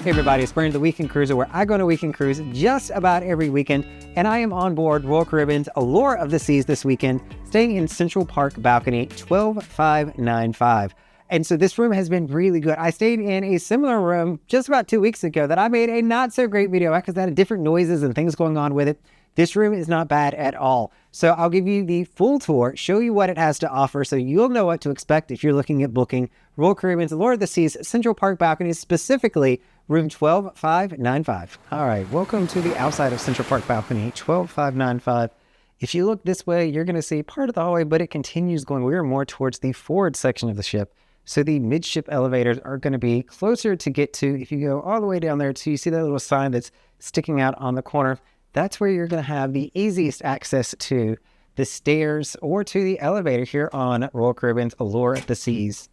Hey everybody, it's Brandon, the Weekend Cruiser, where I go on a weekend cruise just about every weekend, and I am on board Royal Caribbean's Allure of the Seas this weekend, staying in Central Park Balcony 12595. And so this room has been really good. I stayed in a similar room just about 2 weeks ago that I made a not so great video at because it had different noises and things going on with it. This room is not bad at all. So I'll give you the full tour, show you what it has to offer so you'll know what to expect if you're looking at booking Royal Caribbean's Allure of the Seas Central Park Balcony, specifically room 12595. All right, welcome to the outside of Central Park Balcony 12595. If you look this way, you're going to see part of the hallway, but it continues going. We are more towards the forward section of the ship. So the midship elevators are going to be closer to get to. If you go all the way down there to, you see that little sign that's sticking out on the corner. That's where you're going to have the easiest access to the stairs or to the elevator here on Royal Caribbean's Allure of the Seas.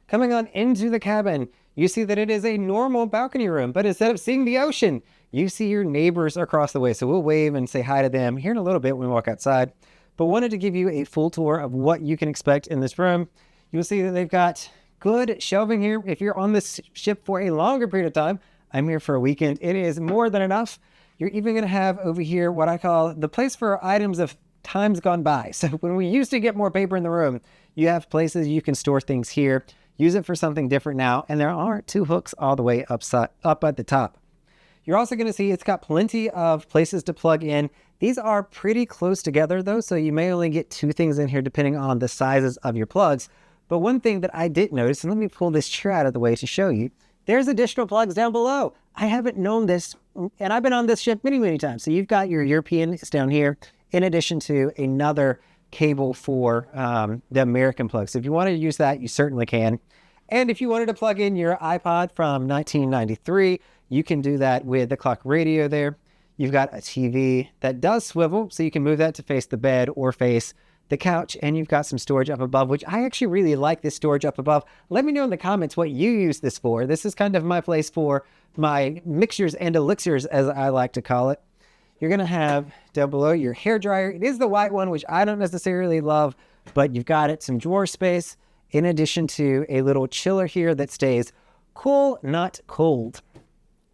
Coming on into the cabin, you see that it is a normal balcony room, but instead of seeing the ocean, you see your neighbors across the way. So we'll wave and say hi to them here in a little bit when we walk outside. But wanted to give you a full tour of what you can expect in this room. You'll see that they've got good shelving here. If you're on this ship for a longer period of time, I'm here for a weekend, it is more than enough. You're even going to have over here what I call the place for items of times gone by. So when we used to get more paper in the room, you have places you can store things here, use it for something different now, and there are two hooks all the way up at the top. You're also going to see it's got plenty of places to plug in. These are pretty close together though, so you may only get two things in here depending on the sizes of your plugs. But one thing that I did notice, and let me pull this chair out of the way to show you, there's additional plugs down below. I haven't known this, and I've been on this ship many, many times. So you've got your European down here, in addition to another cable for the American plug. So if you wanted to use that, you certainly can. And if you wanted to plug in your iPod from 1993, you can do that with the clock radio there. You've got a TV that does swivel, so you can move that to face the bed or face the couch, and you've got some storage up above, which I actually really like this storage up above. Let me know in the comments what you use this for. This is kind of my place for my mixtures and elixirs, as I like to call it. You're going to have down below your hair dryer. It is the white one, which I don't necessarily love, but you've got it, some drawer space, in addition to a little chiller here that stays cool, not cold.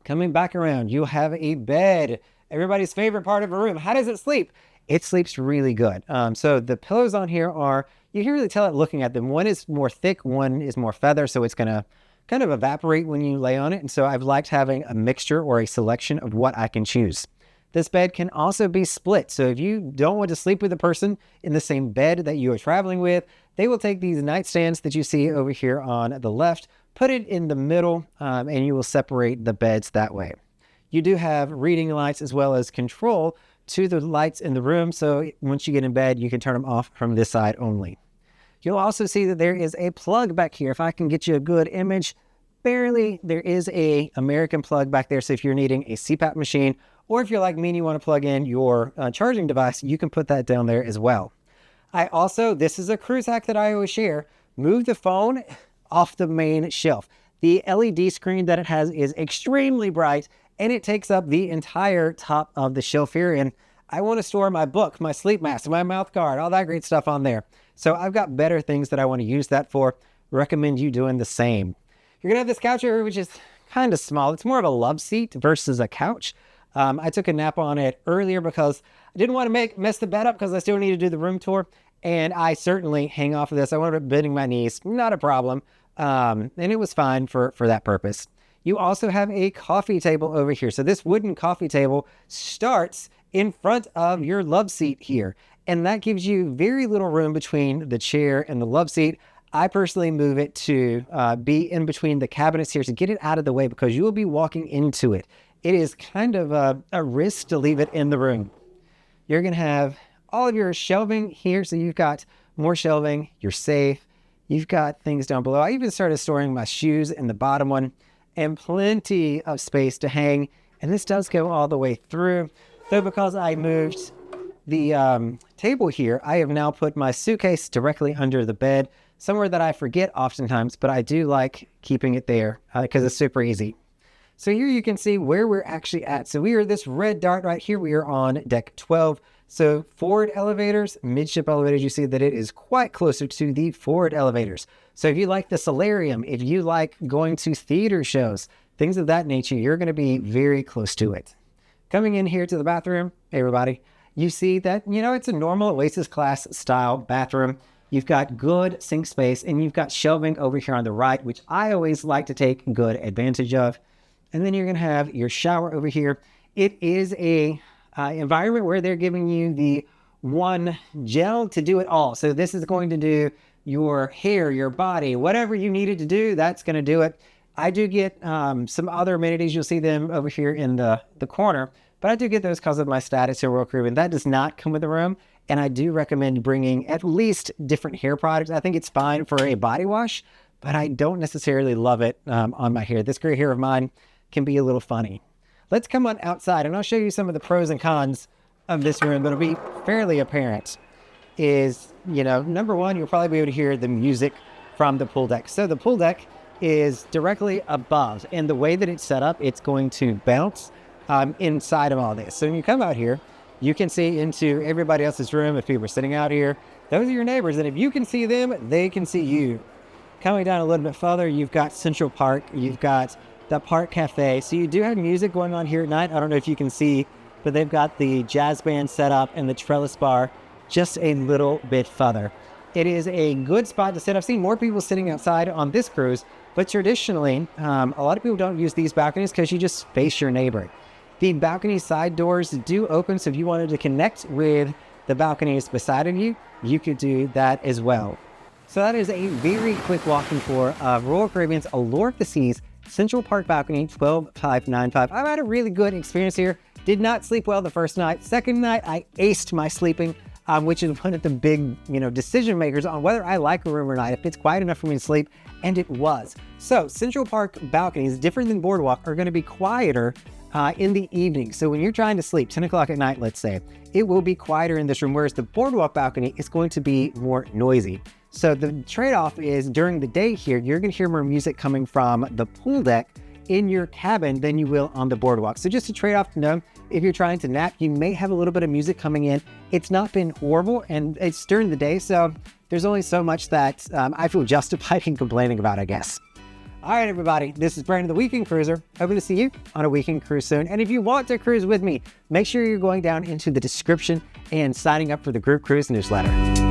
Coming back around, you'll have a bed. Everybody's favorite part of a room. How does it sleep? It sleeps really good. So the pillows on here are, you can really tell it looking at them. One is more thick, one is more feather, so it's going to kind of evaporate when you lay on it. And so I've liked having a mixture or a selection of what I can choose. This bed can also be split. So if you don't want to sleep with a person in the same bed that you are traveling with, they will take these nightstands that you see over here on the left, put it in the middle, and you will separate the beds that way. You do have reading lights as well as control to the lights in the room, so once you get in bed, you can turn them off from this side only. You'll also see that there is a plug back here. If I can get you a good image, barely, there is a American plug back there, so if you're needing a CPAP machine, or if you're like me and you want to plug in your charging device, you can put that down there as well. I also, this is a cruise hack that I always share, move the phone off the main shelf. The LED screen that it has is extremely bright, and it takes up the entire top of the shelf here. And I want to store my book, my sleep mask, my mouth guard, all that great stuff on there. So I've got better things that I want to use that for. Recommend you doing the same. You're going to have this couch here, which is kind of small. It's more of a love seat versus a couch. I took a nap on it earlier because I didn't want to mess the bed up because I still need to do the room tour. And I certainly hang off of this. I wound up bending my knees, not a problem. And it was fine for that purpose. You also have a coffee table over here. So this wooden coffee table starts in front of your love seat here. And that gives you very little room between the chair and the love seat. I personally move it to be in between the cabinets here to get it out of the way because you will be walking into it. It is kind of a risk to leave it in the room. You're going to have all of your shelving here. So you've got more shelving, you're safe. You've got things down below. I even started storing my shoes in the bottom one, and plenty of space to hang. And this does go all the way through. Though because I moved the table here, I have now put my suitcase directly under the bed, somewhere that I forget oftentimes, but I do like keeping it there because it's super easy. So here you can see where we're actually at. So we are this red dot right here. We are on deck 12. So forward elevators, midship elevators, you see that it is quite closer to the forward elevators. So if you like the solarium, if you like going to theater shows, things of that nature, you're going to be very close to it. Coming in here to the bathroom, everybody, you see that, it's a normal Oasis class style bathroom. You've got good sink space, and you've got shelving over here on the right, which I always like to take good advantage of. And then you're going to have your shower over here. It is a environment where they're giving you the one gel to do it all. So this is going to do your hair, your body, whatever you needed to do, that's going to do it. I do get some other amenities. You'll see them over here in the corner, but I do get those because of my status at Royal Caribbean. That does not come with the room, and I do recommend bringing at least different hair products. I think it's fine for a body wash, but I don't necessarily love it on my hair. This gray hair of mine can be a little funny. Let's come on outside, and I'll show you some of the pros and cons of this room, but it'll be fairly apparent. Is, number one, you'll probably be able to hear the music from the pool deck. So the pool deck is directly above, and the way that it's set up, it's going to bounce inside of all this. So when you come out here, you can see into everybody else's room. If people are sitting out here, those are your neighbors, and if you can see them, they can see you. Coming down a little bit further, you've got Central Park, you've got the Park Cafe. So you do have music going on here at night. I don't know if you can see, but they've got the jazz band set up and the trellis bar just a little bit further. It is a good spot to sit. I've seen more people sitting outside on this cruise, but traditionally, a lot of people don't use these balconies because you just face your neighbor. The balcony side doors do open, so if you wanted to connect with the balconies beside of you, you could do that as well. So that is a very quick walking tour of Royal Caribbean's Allure of the Seas Central Park Balcony 12595. I've had a really good experience here. Did not sleep well the first night. Second night, I aced my sleeping, which is one of the big, decision makers on whether I like a room or not, if it's quiet enough for me to sleep, and it was. So Central Park balconies, different than Boardwalk, are going to be quieter in the evening. So when you're trying to sleep, 10 o'clock at night, let's say, it will be quieter in this room, whereas the Boardwalk balcony is going to be more noisy. So the trade-off is during the day here, you're going to hear more music coming from the pool deck in your cabin than you will on the Boardwalk. So just a trade-off to know, if you're trying to nap, you may have a little bit of music coming in. It's not been horrible, and it's during the day, so there's only so much that I feel justified in complaining about, I guess. All right, everybody, this is Brandon, the Weekend Cruiser. Hoping to see you on a weekend cruise soon. And if you want to cruise with me, make sure you're going down into the description and signing up for the group cruise newsletter.